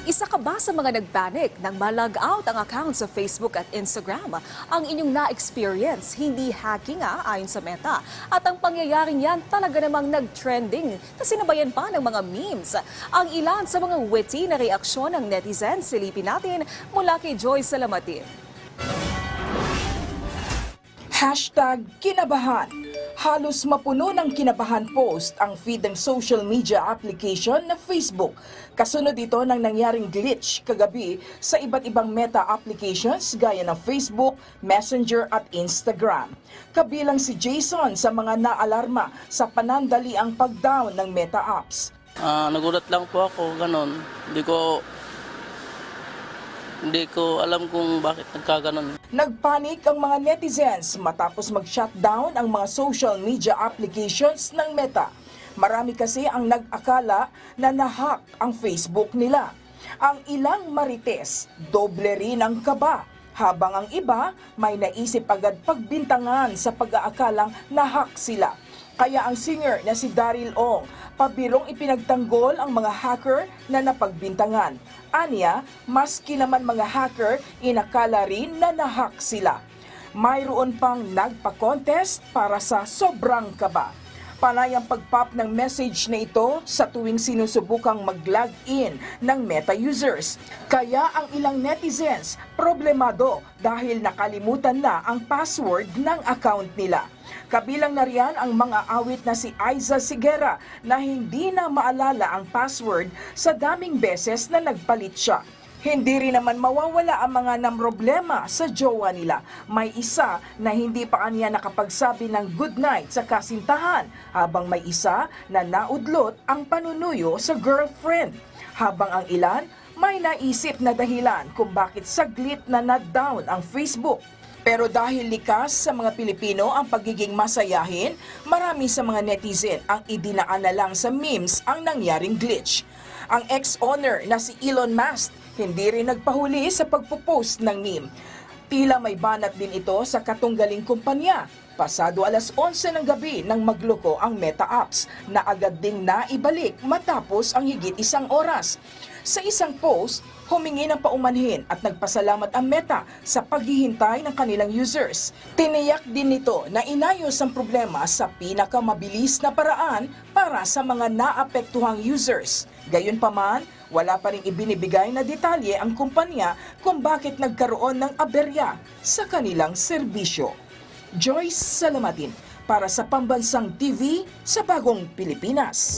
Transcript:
Isa ka ba sa mga nagpanic nang ma-log out ang account sa Facebook at Instagram? Ang inyong na-experience, hindi hacking ayon sa Meta. At ang pangyayaring yan talaga namang nag-trending na sinabayan pa ng mga memes. Ang ilan sa mga witty na reaksyon ng netizens, silipin natin mula kay Joyce Salamatin. #kinabahan. Halos mapuno ng kinabahan post ang feed ng social media application na Facebook. Kasunod ito ng nangyaring glitch kagabi sa iba't ibang Meta applications gaya ng Facebook, Messenger at Instagram. Kabilang si Jason sa mga naalarma sa panandaliang pag-down ng Meta apps. Nagulat lang po ako, ganon. Hindi ko alam kung bakit nagkaganon. Nagpanik ang mga netizens matapos mag-shutdown ang mga social media applications ng Meta. Marami kasi ang nag-akala na nahack ang Facebook nila. Ang ilang marites, doble rin ang kaba. Habang ang iba, may naisip agad pagbintangan sa pag-aakalang nahack sila. Kaya ang singer na si Daryl Ong, pabirong ipinagtanggol ang mga hacker na napagbintangan. Aniya, maski naman mga hacker, inakala rin na nahack sila. Mayroon pang nagpa-contest para sa sobrang kaba. Panay ang pag-pop ng message na ito sa tuwing sinusubukang mag-log-in ng Meta users. Kaya ang ilang netizens problemado dahil nakalimutan na ang password ng account nila. Kabilang na riyan ang mga awit na si Aiza Sigera na hindi na maalala ang password sa daming beses na nagpalit siya. Hindi rin naman mawawala ang mga namroblema sa jowa nila. May isa na hindi pa kanya nakapagsabi ng good night sa kasintahan, habang may isa na naudlot ang panunuyo sa girlfriend. Habang ang ilan may naisip na dahilan kung bakit saglit na na-down ang Facebook. Pero dahil likas sa mga Pilipino ang pagiging masayahin, marami sa mga netizen ang idinaan na lang sa memes ang nangyaring glitch. Ang ex-owner na si Elon Musk hindi rin nagpahuli sa pagpo-post ng meme. Tila may banat din ito sa katunggaling kumpanya. Pasado alas 11 ng gabi nang magloko ang Meta apps na agad ding naibalik matapos ang higit isang oras. Sa isang post, humingi ng paumanhin at nagpasalamat ang Meta sa paghihintay ng kanilang users. Tiniyak din nito na inayos ang problema sa pinakamabilis na paraan para sa mga naapektuhang users. Gayunpaman, wala pa ring ibinibigay na detalye ang kumpanya kung bakit nagkaroon ng aberya sa kanilang serbisyo. Joyce Salamatin para sa Pambansang TV sa Bagong Pilipinas.